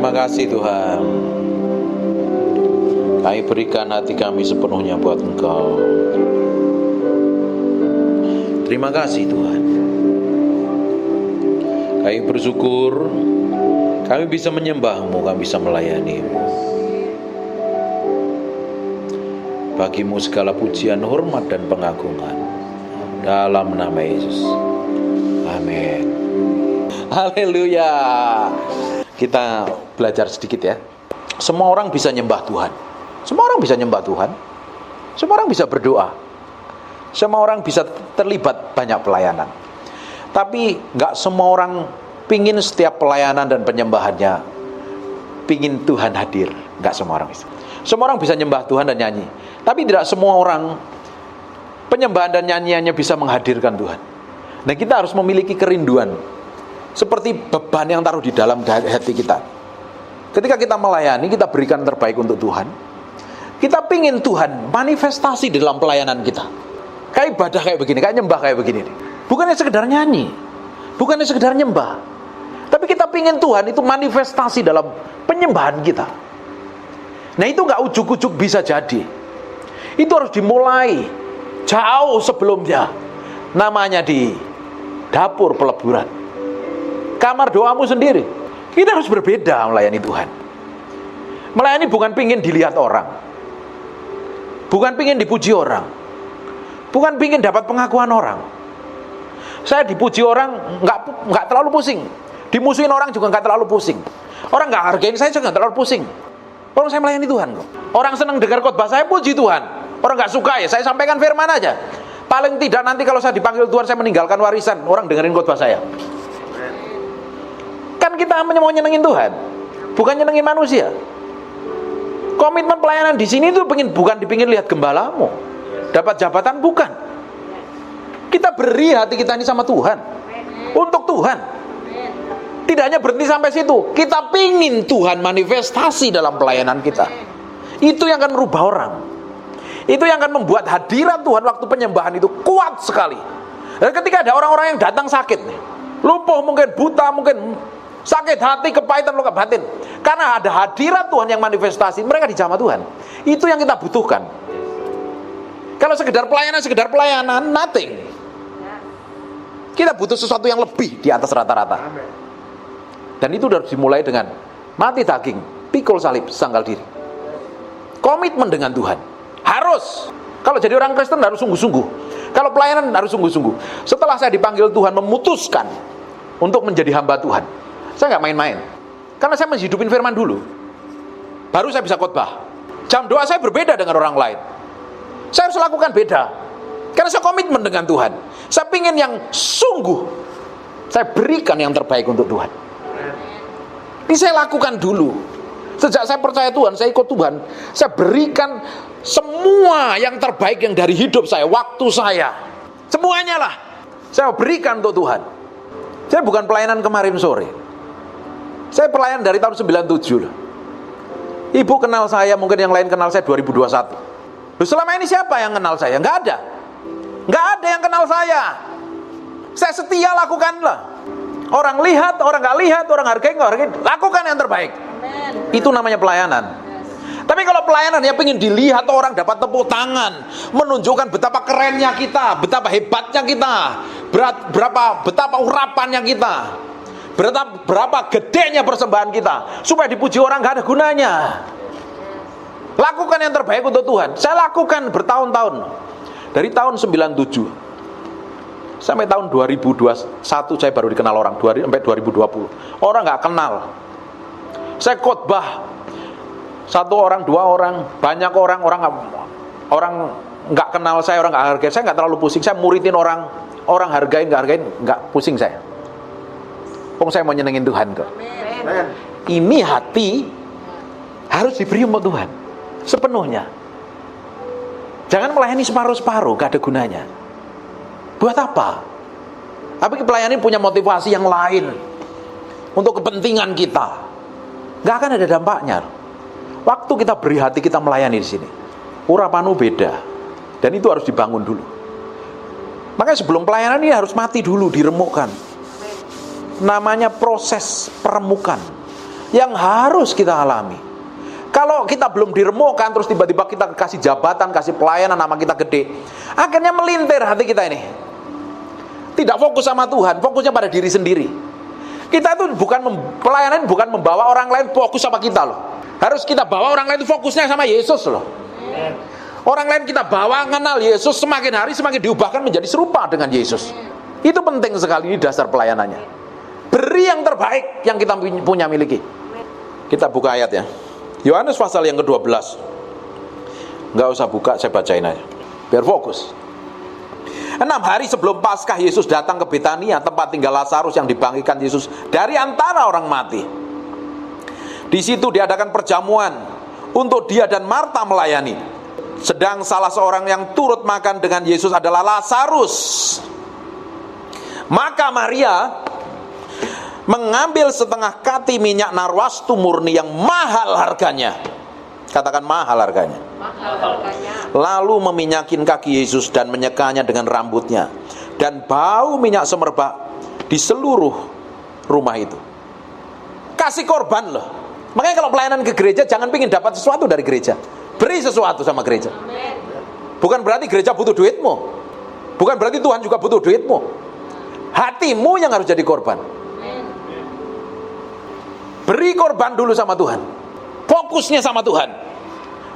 Terima kasih Tuhan. Kami berikan hati kami sepenuhnya buat Engkau. Terima kasih Tuhan. Kami bersyukur kami bisa menyembah-Mu, kami bisa melayani-Mu. Bagimu segala pujian, hormat, dan pengagungan dalam nama Yesus. Amin. Haleluya. Kita belajar sedikit ya. Semua orang bisa nyembah Tuhan. Semua orang bisa nyembah Tuhan. Semua orang bisa berdoa. Semua orang bisa terlibat banyak pelayanan. Tapi gak semua orang pingin setiap pelayanan dan penyembahannya pingin Tuhan hadir. Gak semua orang bisa. Semua orang bisa nyembah Tuhan dan nyanyi. Tapi tidak semua orang penyembahan dan nyanyiannya bisa menghadirkan Tuhan. Nah, kita harus memiliki kerinduan seperti beban yang taruh di dalam hati kita. Ketika kita melayani, kita berikan terbaik untuk Tuhan. Kita pingin Tuhan manifestasi di dalam pelayanan kita. Kayak ibadah kayak begini, kayak nyembah kayak begini. Bukannya sekedar nyanyi, bukannya sekedar nyembah, tapi kita pingin Tuhan itu manifestasi dalam penyembahan kita. Nah, itu gak ujuk-ujuk bisa jadi. Itu harus dimulai jauh sebelumnya. Namanya di dapur peleburan, kamar doamu sendiri. Kita harus berbeda melayani Tuhan. Melayani bukan pingin dilihat orang, bukan pingin dipuji orang, bukan pingin dapat pengakuan orang. Saya dipuji orang nggak terlalu pusing, dimusuhin orang juga nggak terlalu pusing. Orang nggak hargain saya juga nggak terlalu pusing. Orang saya melayani Tuhan kok. Orang senang dengar khotbah saya, puji Tuhan. Orang nggak suka ya saya sampaikan firman aja. Paling tidak nanti kalau saya dipanggil Tuhan, saya meninggalkan warisan, orang dengerin khotbah saya. Kan kita mau nyenengin Tuhan, bukan nyenengin manusia. Komitmen pelayanan di sini itu bukan dipingin lihat gembalamu, dapat jabatan, bukan. Kita beri hati kita ini sama Tuhan, untuk Tuhan. Tidak hanya berhenti sampai situ, kita pingin Tuhan manifestasi dalam pelayanan kita. Itu yang akan merubah orang. Itu yang akan membuat hadirat Tuhan waktu penyembahan itu kuat sekali. Dan ketika ada orang-orang yang datang sakit, lumpuh mungkin, buta mungkin, sakit hati, kepahitan, luka batin, karena ada hadirat Tuhan yang manifestasi, mereka dijamah Tuhan. Itu yang kita butuhkan. Kalau sekedar pelayanan, nothing. Kita butuh sesuatu yang lebih di atas rata-rata. Dan itu harus dimulai dengan mati daging, pikul salib, sangkal diri. Komitmen dengan Tuhan. Harus. Kalau jadi orang Kristen harus sungguh-sungguh. Kalau pelayanan harus sungguh-sungguh. Setelah saya dipanggil Tuhan, memutuskan untuk menjadi hamba Tuhan, saya nggak main-main. Karena saya menghidupin firman dulu, baru saya bisa khotbah. Jam doa saya berbeda dengan orang lain. Saya harus lakukan beda. Karena saya komitmen dengan Tuhan. Saya pingin yang sungguh. Saya berikan yang terbaik untuk Tuhan. Ini saya lakukan dulu. Sejak saya percaya Tuhan, saya ikut Tuhan, saya berikan semua yang terbaik yang dari hidup saya, waktu saya, semuanya lah saya berikan untuk Tuhan. Saya bukan pelayanan kemarin sore, saya pelayanan dari tahun 97 loh. Ibu kenal saya, mungkin yang lain kenal saya 2021. Loh, selama ini siapa yang kenal saya? Nggak ada yang kenal saya. Saya setia lakukanlah. Orang lihat, orang nggak lihat, orang hargai, nggak hargai, lakukan yang terbaik. Amen. Itu namanya pelayanan. Tapi kalau pelayanan ya pengen dilihat orang, dapat tepuk tangan, menunjukkan betapa kerennya kita, betapa hebatnya kita, betapa urapannya kita, berapa gedenya persembahan kita, supaya dipuji orang, nggak ada gunanya. Lakukan yang terbaik untuk Tuhan. Saya lakukan bertahun-tahun, dari tahun 97 sampai tahun 2021 saya baru dikenal orang, sampai 2020. Orang nggak kenal. Saya khotbah 1 orang, 2 orang, banyak orang nggak kenal saya, orang nggak hargai saya, nggak terlalu pusing. Saya muridin orang hargain nggak hargain, nggak pusing saya. Saya mau nyenengin Tuhan kok. Amen. Ini hati harus diberi untuk Tuhan sepenuhnya. Jangan melayani separuh-separuh, nggak ada gunanya. Buat apa? Tapi pelayanan punya motivasi yang lain untuk kepentingan kita. Gak akan ada dampaknya. Waktu kita beri hati, kita melayani di sini, urapanmu beda, dan itu harus dibangun dulu. Makanya sebelum pelayanan ini harus mati dulu, diremukkan. Namanya proses peremukan. yang harus kita alami. Kalau kita belum diremukkan, terus tiba-tiba kita kasih jabatan, kasih pelayanan, nama kita gede, akhirnya melintir hati kita ini. Tidak fokus sama Tuhan, fokusnya pada diri sendiri. Kita itu pelayanan bukan membawa orang lain fokus sama kita loh. Harus kita bawa orang lain itu fokusnya sama Yesus loh. Orang lain kita bawa kenal Yesus, semakin hari semakin diubahkan menjadi serupa dengan Yesus. Itu penting sekali, ini dasar pelayanannya. Beri yang terbaik yang kita punya miliki. Kita buka ayat ya. Yohanes pasal yang ke-12. Nggak usah buka, saya bacain aja biar fokus. 6 hari sebelum Paskah, Yesus datang ke Betania, tempat tinggal Lazarus yang dibangkitkan Yesus dari antara orang mati. Di situ diadakan perjamuan untuk dia dan Marta melayani. Sedang salah seorang yang turut makan dengan Yesus adalah Lazarus. Maka Maria mengambil setengah kati minyak narwastu murni yang mahal harganya. Katakan mahal harganya. Lalu meminyakin kaki Yesus dan menyekanya dengan rambutnya. Dan bau minyak semerbak di seluruh rumah itu. Kasih korban loh. Makanya kalau pelayanan ke gereja, jangan pingin dapat sesuatu dari gereja. Beri sesuatu sama gereja. Bukan berarti gereja butuh duitmu. Bukan berarti Tuhan juga butuh duitmu. Hatimu yang harus jadi korban. Beri korban dulu sama Tuhan. Fokusnya sama Tuhan.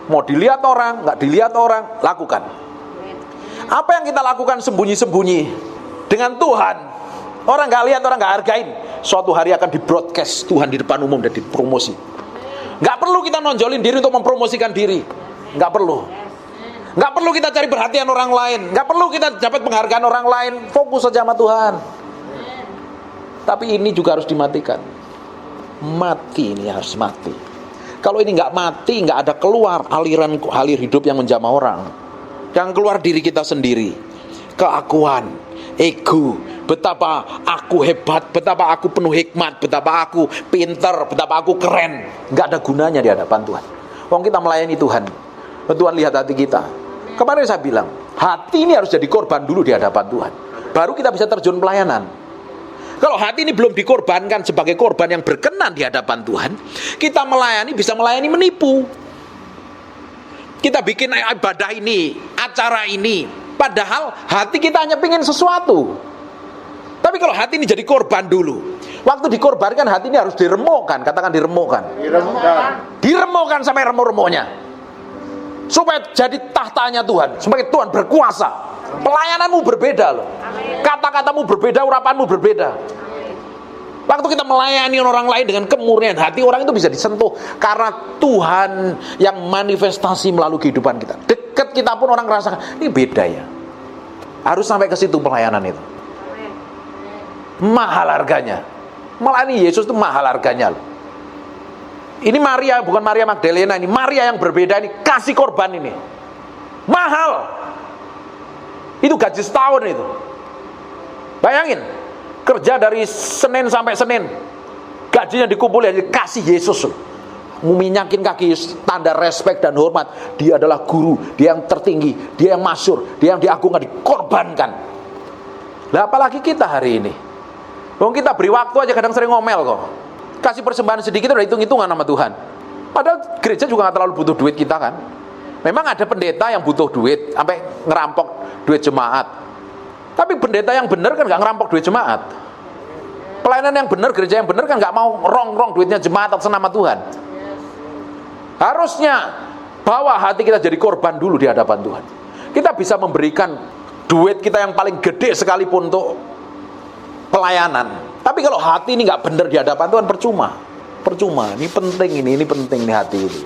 Mau dilihat orang, nggak dilihat orang, lakukan. Apa yang kita lakukan sembunyi-sembunyi dengan Tuhan, orang nggak lihat, orang nggak hargain, suatu hari akan di-broadcast Tuhan di depan umum dan dipromosi. Nggak perlu kita nonjolin diri untuk mempromosikan diri. Nggak perlu. Nggak perlu kita cari perhatian orang lain. Nggak perlu kita dapat penghargaan orang lain. Fokus saja sama Tuhan. Tapi ini juga harus dimatikan. Mati, ini harus mati. Kalau ini nggak mati, nggak ada keluar alir hidup yang menjamah orang. Yang keluar diri kita sendiri. Keakuan, ego, betapa aku hebat, betapa aku penuh hikmat, betapa aku pinter, betapa aku keren. Nggak ada gunanya di hadapan Tuhan. Wong kita melayani Tuhan. Tuhan lihat hati kita. Kemarin saya bilang, hati ini harus jadi korban dulu di hadapan Tuhan. Baru kita bisa terjun pelayanan. Kalau hati ini belum dikorbankan sebagai korban yang berkenan di hadapan Tuhan, kita melayani bisa melayani menipu. Kita bikin ibadah ini, acara ini, padahal hati kita hanya pengen sesuatu. Tapi kalau hati ini jadi korban dulu, waktu dikorbankan hati ini harus diremukkan. Katakan diremukkan. Diremukkan sampai remuk-remuknya, supaya jadi tahtanya Tuhan, supaya Tuhan berkuasa. Pelayananmu berbeda loh. Kata-katamu berbeda, urapanmu berbeda. Waktu kita melayani orang lain dengan kemurnian hati, orang itu bisa disentuh karena Tuhan yang manifestasi melalui kehidupan kita. Dekat kita pun orang rasakan, ini beda ya. Harus sampai ke situ pelayanan itu. Mahal harganya. Melayani Yesus itu mahal harganya loh. Ini Maria, bukan Maria Magdalena, ini Maria yang berbeda, ini kasih korban ini. Mahal. Itu gaji setahun itu. Bayangin, kerja dari Senin sampai Senin, gajinya dikumpulin, dikasih Yesus. Meminyakin kaki Yesus, tanda respek dan hormat. Dia adalah guru, dia yang tertinggi, dia yang masyhur, dia yang diagungkan, dikorbankan. Lah apalagi kita hari ini. Wong kita beri waktu aja kadang sering ngomel kok. Kasih persembahan sedikit udah hitung-hitungan sama Tuhan. Padahal gereja juga gak terlalu butuh duit kita kan. Memang ada pendeta yang butuh duit sampai ngerampok duit jemaat. Tapi pendeta yang benar kan gak ngerampok duit jemaat. Pelayanan yang benar, gereja yang benar kan gak mau rong-rong duitnya jemaat atas nama Tuhan. Harusnya bawa hati kita jadi korban dulu di hadapan Tuhan. Kita bisa memberikan duit kita yang paling gede sekalipun untuk pelayanan. Tapi kalau hati ini gak benar di hadapan Tuhan, percuma. Ini penting ini penting nih hati ini.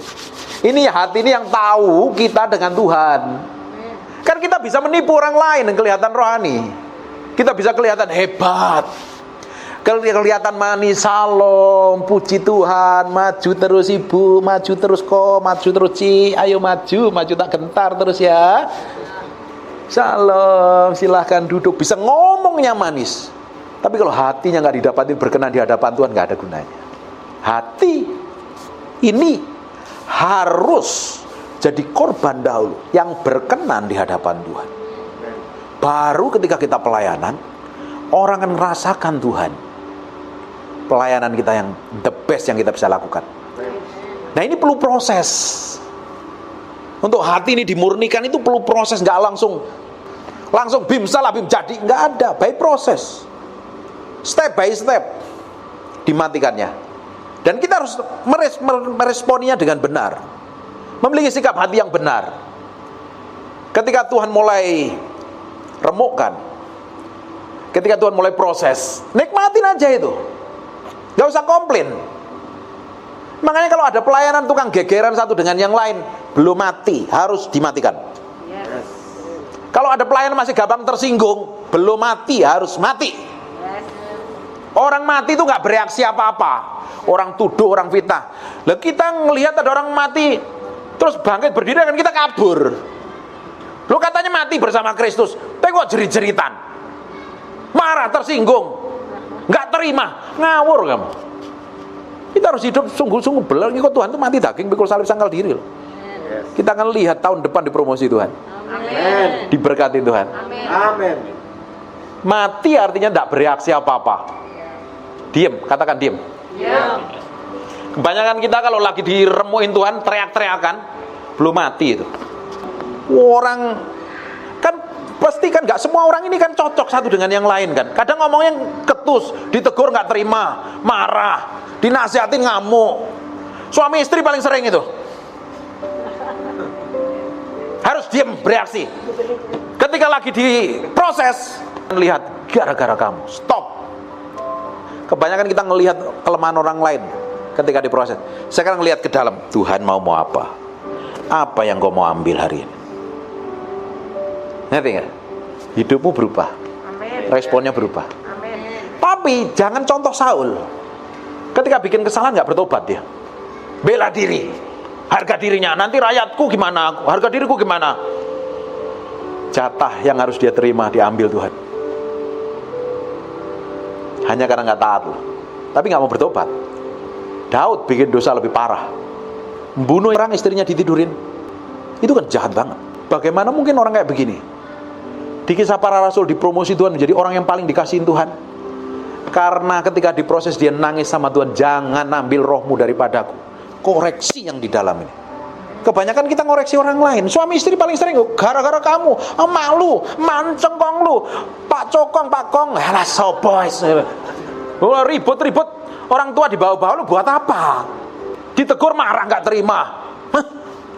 Ini hati ini yang tahu kita dengan Tuhan. Kan kita bisa menipu orang lain yang kelihatan rohani. Kita bisa kelihatan hebat, kelihatan manis, salam, puji Tuhan, maju terus ibu, maju terus kok, maju terus ci, ayo maju tak gentar terus ya. Salam, silahkan duduk, bisa ngomongnya manis. Tapi kalau hatinya nggak didapatin berkenan di hadapan Tuhan, nggak ada gunanya. Hati ini harus jadi korban dahulu yang berkenan di hadapan Tuhan. Baru ketika kita pelayanan, orang akan merasakan Tuhan. pelayanan kita yang the best yang kita bisa lakukan. Nah, ini perlu proses. Untuk hati ini dimurnikan itu perlu proses, nggak langsung bim salah bim jadi, nggak ada, by proses, step by step dimatikannya. Dan kita harus meresponnya dengan benar, memiliki sikap hati yang benar. Ketika Tuhan mulai remukkan, ketika Tuhan mulai proses, nikmatin aja itu, nggak usah komplain. Makanya kalau ada pelayanan tukang gegeran satu dengan yang lain, belum mati, harus dimatikan. Yes. Kalau ada pelayanan masih gampang tersinggung, belum mati, harus mati. Yes. Orang mati itu nggak bereaksi apa-apa. Orang tuduh, orang fitnah. Lah kita ngelihat ada orang mati, terus bangkit berdiri, kan kita kabur. Lo katanya mati bersama Kristus, tapi kok jerit-jeritan, marah, tersinggung, nggak terima, ngawur kamu. Kita harus hidup sungguh-sungguh belar ngikut Tuhan. Itu mati daging, pikul salib, sangkal diri loh. Yes. Kita akan lihat tahun depan dipromosi Tuhan. Amin. Diberkati Tuhan. Amin. Amin. Mati artinya tidak bereaksi apa-apa. Diem, katakan diem. Yeah. Kebanyakan kita kalau lagi diremuin Tuhan teriak-teriakan, belum mati itu. Orang kan pasti kan nggak semua orang ini kan cocok satu dengan yang lain kan. Kadang ngomongnya ketus, ditegur nggak terima, marah, dinasihatin ngamuk. Suami istri paling sering itu. Harus diam, bereaksi. Ketika lagi diproses, lihat gara-gara kamu, stop. Kebanyakan kita ngelihat kelemahan orang lain ketika diproses. Sekarang lihat ke dalam, Tuhan mau apa? Apa yang kau mau ambil hari ini? Ngerti nggak? Hidupmu berubah. Amin. Responnya berubah. Amin. Tapi jangan contoh Saul. Ketika bikin kesalahan nggak bertobat dia, bela diri, harga dirinya. Nanti rakyatku gimana? Harga diriku gimana? Jatah yang harus dia terima diambil Tuhan. Hanya karena nggak taat loh. Tapi nggak mau bertobat. Daud bikin dosa lebih parah, membunuh orang, istrinya ditidurin. Itu kan jahat banget. Bagaimana mungkin orang kayak begini? Di Kisah Para Rasul dipromosi Tuhan menjadi orang yang paling dikasihin Tuhan. Karena ketika diproses dia nangis sama Tuhan, jangan ambil rohmu daripadaku. Koreksi yang di dalam ini. Kebanyakan kita ngoreksi orang lain. Suami istri paling sering, gara-gara kamu, malu, mancengkong lu, Pak Cokong, Pak Kong, alah sobois. Ribut-ribut, orang tua di bawah-bawah lu buat apa? Ditegur marah, nggak terima.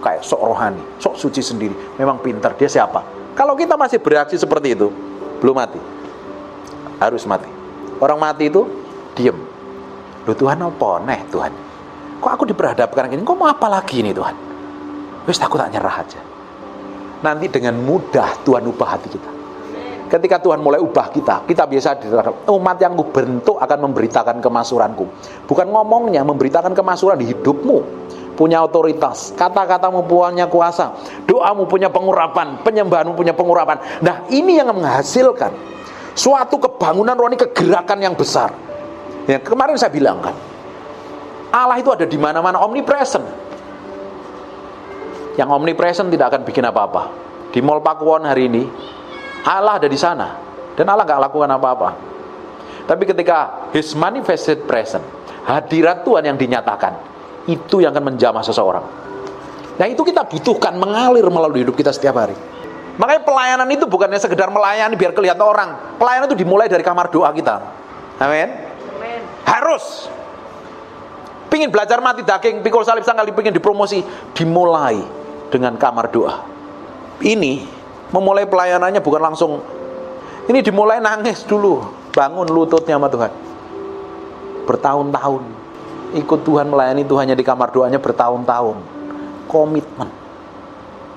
Kayak sok rohani, sok suci sendiri, memang pintar. Dia siapa? Kalau kita masih bereaksi seperti itu, belum mati. Harus mati. Orang mati itu diem. Loh Tuhan apa? Neh Tuhan, kok aku diperhadapkan gini? Kok mau apa lagi ini Tuhan? Wis aku tak nyerah aja. Nanti dengan mudah Tuhan ubah hati kita. Ketika Tuhan mulai ubah kita, kita biasa diterapkan, umat yang ku bentuk akan memberitakan kemasuranku. Bukan ngomongnya, memberitakan kemasuran di hidupmu. Punya otoritas, kata-katamu punya kuasa, doamu punya pengurapan, penyembahanmu punya pengurapan. Nah ini yang menghasilkan suatu kebangunan rohani, kegerakan yang besar. Ya, kemarin saya bilang kan, Allah itu ada di mana-mana, omnipresent. Yang omnipresent tidak akan bikin apa-apa. Di Mall Pakuwon hari ini, Allah ada di sana, dan Allah nggak lakukan apa-apa. Tapi ketika His manifested presence, hadirat Tuhan yang dinyatakan, itu yang akan menjamah seseorang. Nah itu kita butuhkan, mengalir melalui hidup kita setiap hari. Makanya pelayanan itu bukannya sekedar melayani biar kelihatan orang. Pelayanan itu dimulai dari kamar doa kita. Amin. Harus. Pingin belajar mati daging, pikul salib, sangkal, pingin dipromosi, dimulai dengan kamar doa. Ini memulai pelayanannya bukan langsung. Ini dimulai nangis dulu, bangun lututnya sama Tuhan. Bertahun-tahun ikut Tuhan, melayani Tuhannya di kamar doanya bertahun-tahun. Komitmen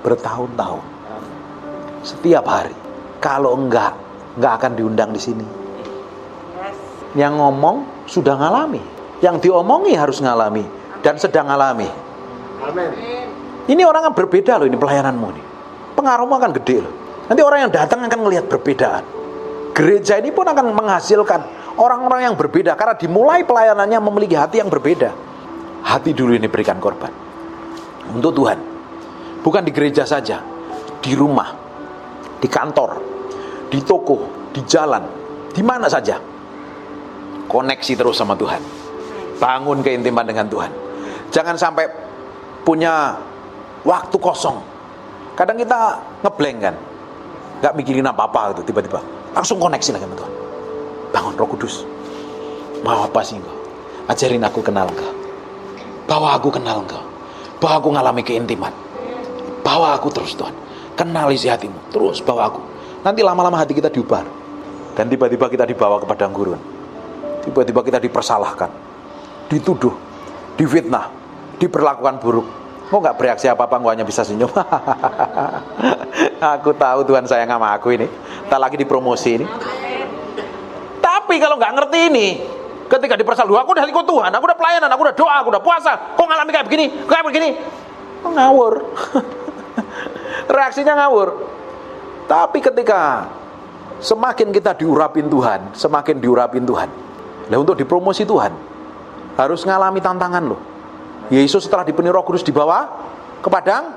bertahun-tahun. Setiap hari. Kalau enggak akan diundang di sini. Yang ngomong sudah ngalami, yang diomongi harus ngalami dan sedang ngalami. Amin. Ini orang yang berbeda loh, ini pelayananmu nih. Pengaruhmu akan gede loh. Nanti orang yang datang akan melihat perbedaan. Gereja ini pun akan menghasilkan orang-orang yang berbeda, karena dimulai pelayanannya memiliki hati yang berbeda. Hati dulu ini berikan korban untuk Tuhan. Bukan di gereja saja, di rumah, di kantor, di toko, di jalan, di mana saja. koneksi terus sama Tuhan. Bangun keintiman dengan Tuhan. Jangan sampai punya waktu kosong. Kadang kita ngeblank kan, nggak mikirin apa-apa gitu, tiba-tiba langsung koneksi lagi sama Tuhan. Bangun, Roh Kudus, mau apa sih Engkau? Ajarin aku kenal Engkau. Bawa aku kenal Engkau. Bawa aku ngalami keintiman. Bawa aku terus Tuhan. Kenal isi hatimu. Terus bawa aku. Nanti lama-lama hati kita diubah. Dan tiba-tiba kita dibawa ke padang gurun. Tiba-tiba kita dipersalahkan, dituduh, difitnah, diperlakukan buruk. Kok nggak bereaksi apa-apa, kok hanya bisa senyum. Aku tahu Tuhan sayang sama aku ini. Tak lagi dipromosi ini. Tapi kalau nggak ngerti ini, ketika dipersalahkan, aku udah ikut Tuhan, aku udah pelayanan, aku udah doa, aku udah puasa, kok ngalami kayak begini, kok ngawur. Reaksinya ngawur. Tapi ketika semakin kita diurapin Tuhan, semakin diurapin Tuhan. Nah, untuk dipromosi Tuhan harus ngalami tantangan loh. Yesus setelah dipenuhi Roh Kudus dibawa ke padang,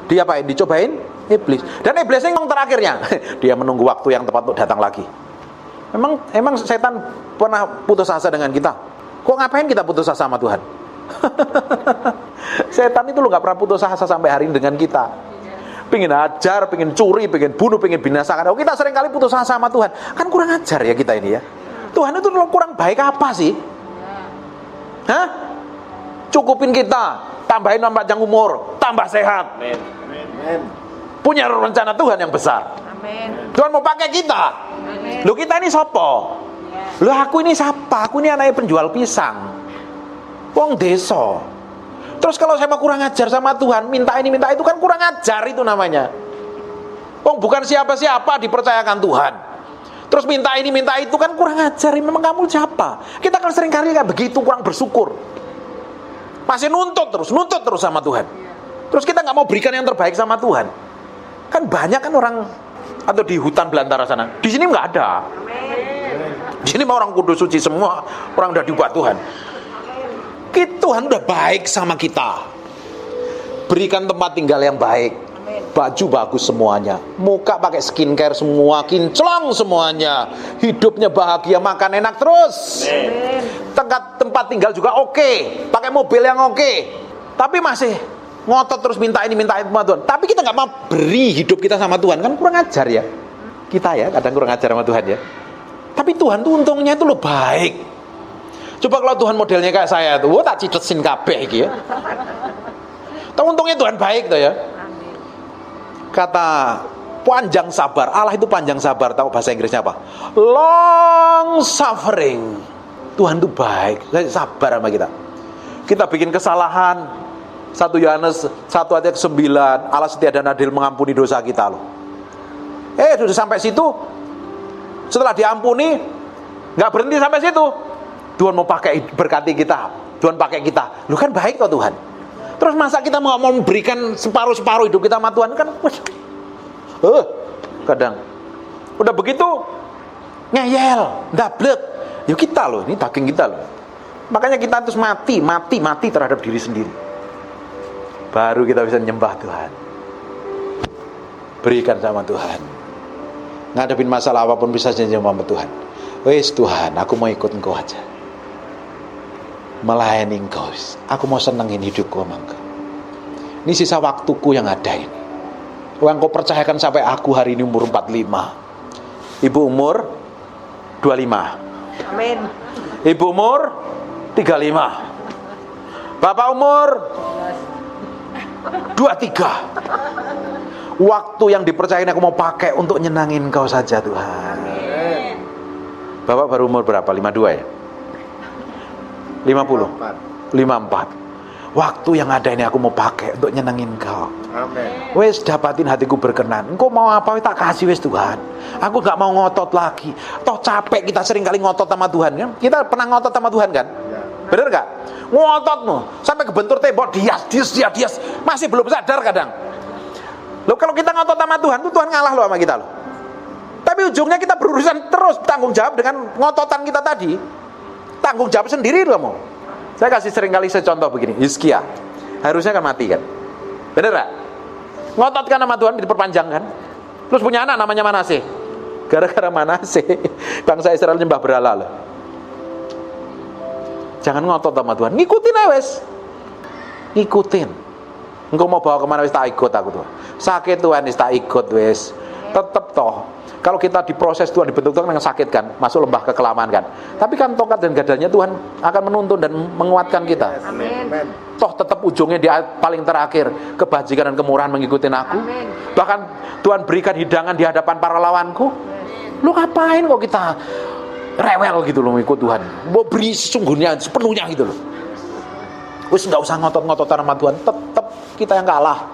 diapain? Dicobain iblis. Dan iblisnya yang terakhirnya, dia menunggu waktu yang tepat untuk datang lagi. Emang setan pernah putus asa dengan kita? Kok ngapain kita putus asa sama Tuhan? Setan itu lo gak pernah putus asa sampai hari ini dengan kita. Pengen ajar, pengen curi, pengen bunuh, pengen binasakan. Oh, kita sering kali putus asa sama Tuhan. Kan kurang ajar ya kita ini ya. Tuhan itu kurang baik apa sih? Hah? Cukupin kita, tambahin panjang umur, tambah sehat. Amen. Punya rencana Tuhan yang besar. Amen. Tuhan mau pakai kita. Loh, kita ini sopo? Loh, aku ini siapa? Aku ini anaknya penjual pisang, wong desa. Terus kalau saya mau kurang ajar sama Tuhan, minta ini minta itu, kan kurang ajar itu namanya. Wong bukan siapa-siapa dipercayakan Tuhan. Terus minta ini minta itu, kan kurang ajar. Memang kamu siapa? Kita kan sering kali kayak begitu, kurang bersyukur. Masih nuntut terus sama Tuhan. Terus kita nggak mau berikan yang terbaik sama Tuhan. Kan banyak kan orang, atau di hutan belantara sana. Di sini nggak ada. Di sini mah orang kudus suci semua, orang udah dibuat Tuhan. Tuhan udah baik sama kita. Berikan tempat tinggal yang baik, baju bagus semuanya, muka pakai skincare semua, kinclong semuanya, hidupnya bahagia, makan enak terus. Tempat tinggal juga oke, pakai mobil yang oke. Tapi masih ngotot terus minta ini minta itu sama Tuhan. Tapi kita nggak mau beri hidup kita sama Tuhan, kan kurang ajar ya. Kita ya kadang kurang ajar sama Tuhan ya. Tapi Tuhan tuh untungnya itu loh baik. Coba kalau Tuhan modelnya kayak saya tuh, tak citesin kabeh iki ya. Tahu untungnya Tuhan baik tuh ya. Kata panjang sabar, Allah itu panjang sabar, tahu bahasa Inggrisnya apa? Long suffering. Tuhan itu baik, sabar sama kita. Kita bikin kesalahan, 1 Yohanes 1 ayat 9, Allah setia dan adil mengampuni dosa kita loh. Sudah sampai situ, setelah diampuni, nggak berhenti sampai situ. Tuhan mau pakai berkati kita, Tuhan pakai kita. Lu kan baik kok Tuhan. Terus masa kita mau memberikan separuh-separuh hidup kita sama Tuhan kan? Kadang udah begitu ngeyel, ndablek. Yuk kita loh, ini daging kita loh. Makanya kita terus mati terhadap diri sendiri. Baru kita bisa nyembah Tuhan. Berikan sama Tuhan. Ngadepin masalah apapun bisa nyembah sama Tuhan. Wes Tuhan, aku mau ikut Engkau aja. Melayani Engkau. Aku mau senengin hidupku sama Engkau. Ini sisa waktuku yang ada ini. Yang Kau percayakan sampai aku hari ini umur 45. Ibu umur 25. Amin. Ibu umur 35. Bapak umur 23. Waktu yang dipercayain aku mau pakai untuk nyenangin Kau saja Tuhan. Amin. Bapak baru umur berapa? 52 ya? 50? 54. Waktu yang ada ini aku mau pakai untuk nyenengin Kau. Amin. Wes dapatin hatiku berkenan. Engkau mau apa tak kasih wes Tuhan. Aku gak mau ngotot lagi. Toh capek kita sering kali ngotot sama Tuhan kan? Kita pernah ngotot sama Tuhan kan? Ya. Bener gak? Ngototmu sampai kebentur tembok, dias. Masih belum sadar kadang. Loh kalau kita ngotot sama Tuhan, tuh Tuhan ngalah loh sama kita loh. Tapi ujungnya kita berurusan terus, tanggung jawab dengan ngototan kita tadi. Tanggung jawab sendiri kamu. Saya kasih sering kali contoh begini. Hizkia harusnya kan mati kan? Bener gak? Ngototkan sama Tuhan diperpanjang kan? Terus punya anak namanya Manaseh. Gara-gara Manaseh bangsa Israel nyembah berhala loh. Jangan ngotot sama Tuhan. Ngikutin aja wes. Ngikutin. Engkau mau bawa kemana wes tak ikut aku tuh. Sakit Tuhan wes tak ikut wes. Tetep toh. Kalau kita diproses Tuhan, dibentuk Tuhan yang sakit kan, masuk lembah kekelaman kan. Tapi kan tongkat dan gadanya Tuhan akan menuntun dan menguatkan kita. Amin. Toh tetap ujungnya di paling terakhir, kebajikan dan kemurahan mengikutin aku. Amin. Bahkan Tuhan berikan hidangan di hadapan para lawanku. Lu ngapain kok kita rewel gitu loh ikut Tuhan? Mau beri sesungguhnya sepenuhnya gitu loh. Wis nggak usah ngotot-ngototan sama Tuhan, tetap kita yang kalah.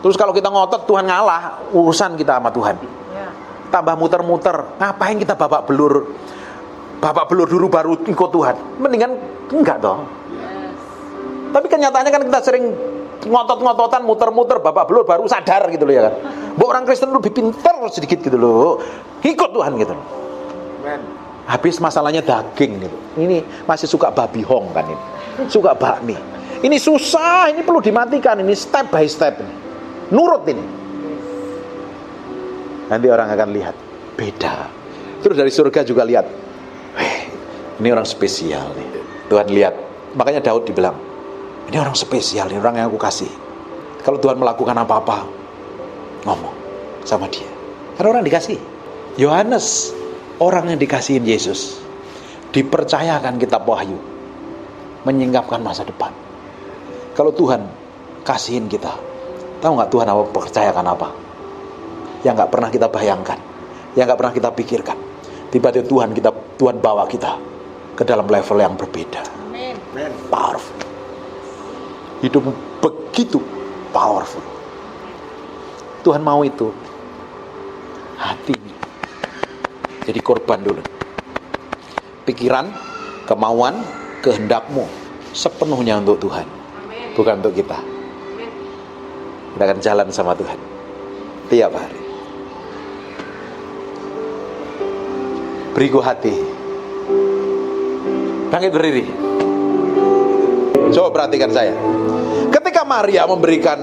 Terus kalau kita ngotot Tuhan ngalah, urusan kita sama Tuhan. Tambah muter-muter, ngapain kita babak belur dulu baru ikut Tuhan? Mendingan enggak dong. Tapi kenyataannya kan kita sering ngotot-ngototan, muter-muter, babak belur baru sadar gitu loh ya kan. Bahwa orang Kristen lebih pintar sedikit gitu loh, ikut Tuhan gitu loh. Habis masalahnya daging gitu. Ini masih suka babi hong kan ini, suka bakmi. Ini susah, ini perlu dimatikan, ini step by step ini. Nurut ini. Nanti orang akan lihat beda. Terus dari surga juga lihat, ini orang spesial nih. Tuhan lihat. Makanya Daud dibilang, ini orang spesial, ini orang yang aku kasih. Kalau Tuhan melakukan apa-apa, ngomong sama dia. Karena orang dikasih. Yohanes, orang yang dikasihin Yesus, dipercayakan kitab Wahyu, menyingkapkan masa depan. Kalau Tuhan kasihin kita, tahu nggak Tuhan apa percayakan apa? Yang nggak pernah kita bayangkan, yang nggak pernah kita pikirkan. Tiba-tiba Tuhan bawa kita ke dalam level yang berbeda. Amin. Powerful. Hidup begitu powerful. Tuhan mau itu. Hati jadi korban dulu. Pikiran, kemauan, kehendakmu sepenuhnya untuk Tuhan. Amin. Bukan untuk kita. Amin. Kita akan jalan sama Tuhan tiap hari. Beriku hati. Bangkit berdiri. Coba perhatikan saya. Ketika Maria memberikan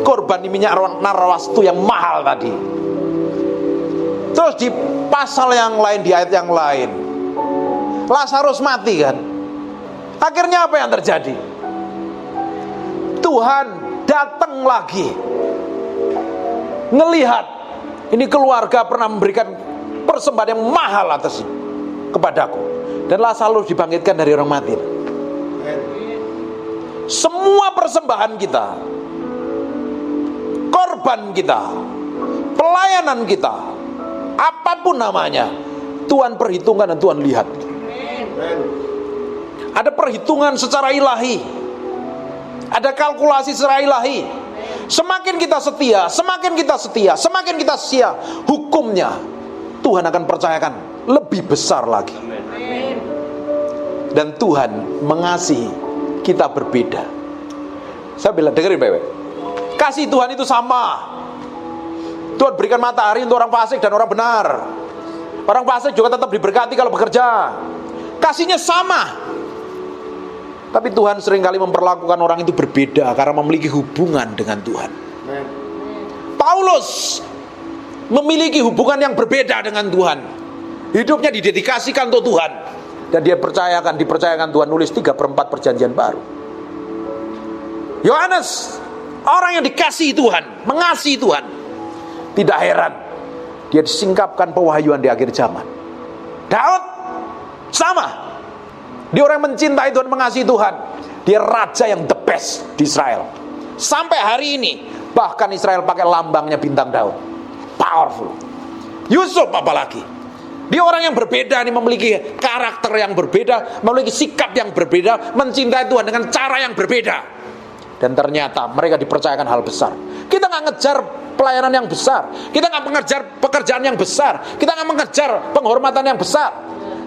korban di minyak narwastu yang mahal tadi, terus di pasal yang lain, di ayat yang lain, Lazarus mati kan. Akhirnya apa yang terjadi? Tuhan datang lagi, ngelihat ini keluarga pernah memberikan persembahan yang mahal atas kepadaku, dan Lazarus dibangkitkan dari orang mati. Semua persembahan kita, korban kita, pelayanan kita, apapun namanya, Tuhan perhitungkan dan Tuhan lihat. Ada perhitungan secara ilahi, ada kalkulasi secara ilahi. Semakin kita setia, semakin kita setia, semakin kita setia, hukumnya Tuhan akan percayakan lebih besar lagi. Dan Tuhan mengasihi kita berbeda. Saya bilang, dengerin baik-baik, kasih Tuhan itu sama. Tuhan berikan matahari untuk orang fasik dan orang benar. Orang fasik juga tetap diberkati kalau bekerja. Kasihnya sama. Tapi Tuhan seringkali memperlakukan orang itu berbeda karena memiliki hubungan dengan Tuhan. Paulus memiliki hubungan yang berbeda dengan Tuhan. Hidupnya didedikasikan untuk Tuhan, dan dia dipercayakan Tuhan nulis 3/4 perjanjian baru. Yohanes, orang yang dikasihi Tuhan, mengasihi Tuhan, tidak heran dia disingkapkan pewahyuan di akhir zaman. Daud sama. Dia orang yang mencintai Tuhan, mengasihi Tuhan. Dia raja yang the best di Israel. Sampai hari ini bahkan Israel pakai lambangnya bintang Daud. Powerful. Yusuf apalagi, dia orang yang berbeda nih, memiliki karakter yang berbeda, memiliki sikap yang berbeda, mencintai Tuhan dengan cara yang berbeda. Dan ternyata mereka dipercayakan hal besar. Kita nggak ngejar pelayanan yang besar, kita nggak mengejar pekerjaan yang besar, kita nggak mengejar penghormatan yang besar,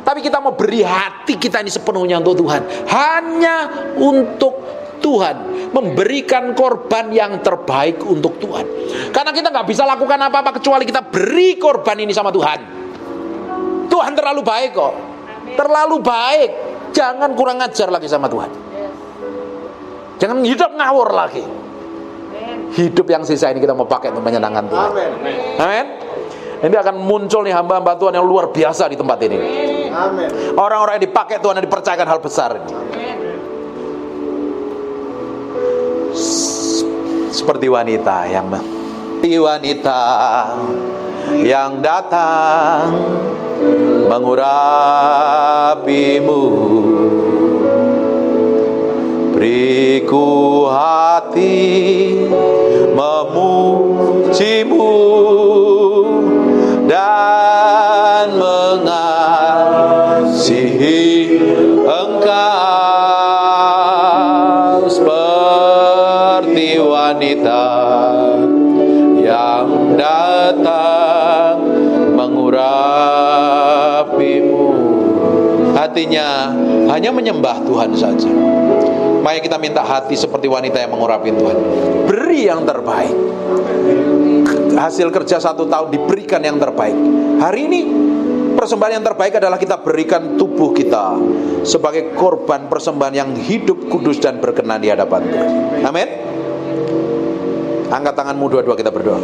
tapi kita mau beri hati kita ini sepenuhnya untuk Tuhan, hanya untuk Tuhan, memberikan korban yang terbaik untuk Tuhan. Karena kita nggak bisa lakukan apa-apa kecuali kita beri korban ini sama Tuhan. Tuhan terlalu baik kok, terlalu baik. Jangan kurang ajar lagi sama Tuhan. Jangan hidup ngawur lagi. Hidup yang sisa ini kita mau pakai untuk menyenangkan Tuhan. Amin. Ini akan muncul nih hamba-hamba Tuhan yang luar biasa di tempat ini. Orang-orang yang dipakai Tuhan yang dipercayakan hal besar ini. Seperti wanita yang datang mengurapimu. Beriku hati memujimu dan mengasihi Engkau seperti wanita yang datang mengurapimu. Hatinya hanya menyembah Tuhan saja. Mari kita minta hati seperti wanita yang mengurapi Tuhan. Beri yang terbaik. Hasil kerja 1 tahun diberikan yang terbaik. Hari ini persembahan yang terbaik adalah kita berikan tubuh kita sebagai korban persembahan yang hidup, kudus dan berkenan di hadapan Tuhan. Amin. Angkat tanganmu dua-dua, kita berdoa.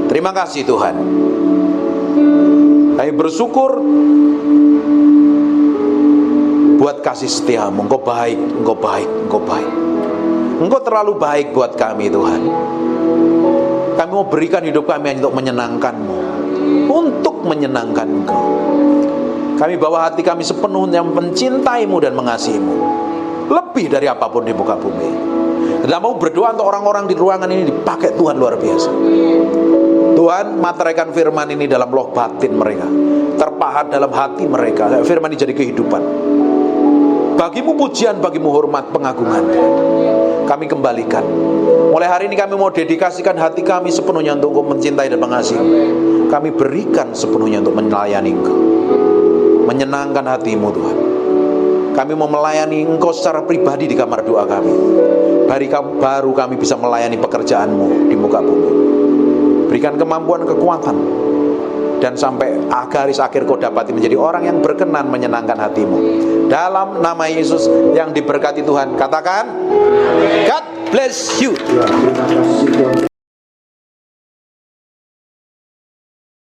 Terima kasih Tuhan. Kami bersyukur buat kasih setiamu. Engkau baik, Engkau baik, Engkau baik. Engkau terlalu baik buat kami Tuhan. Kami mau berikan hidup kami untuk menyenangkan-Mu, untuk menyenangkan Engkau. Kami bawa hati kami sepenuhnya mencintai-Mu dan mengasihi-Mu, lebih dari apapun di muka bumi. Dan mau berdoa untuk orang-orang di ruangan ini dipakai Tuhan luar biasa. Tuhan, materaikan firman ini dalam loh batin mereka, terpahat dalam hati mereka. Firman ini jadi kehidupan. Bagimu pujian, bagimu hormat, pengagungan. Kami kembalikan. Mulai hari ini kami mau dedikasikan hati kami sepenuhnya untuk Engkau mencintai dan mengasihi. Kami berikan sepenuhnya untuk melayani Engkau, menyenangkan hati-Mu Tuhan. Kami mau melayani Engkau secara pribadi di kamar doa kami. Baru kami bisa melayani pekerjaan-Mu di muka bumi. Berikan kemampuan, kekuatan, dan sampai garis akhir Kau dapati menjadi orang yang berkenan menyenangkan hati-Mu. Dalam nama Yesus yang diberkati Tuhan, katakan God bless you.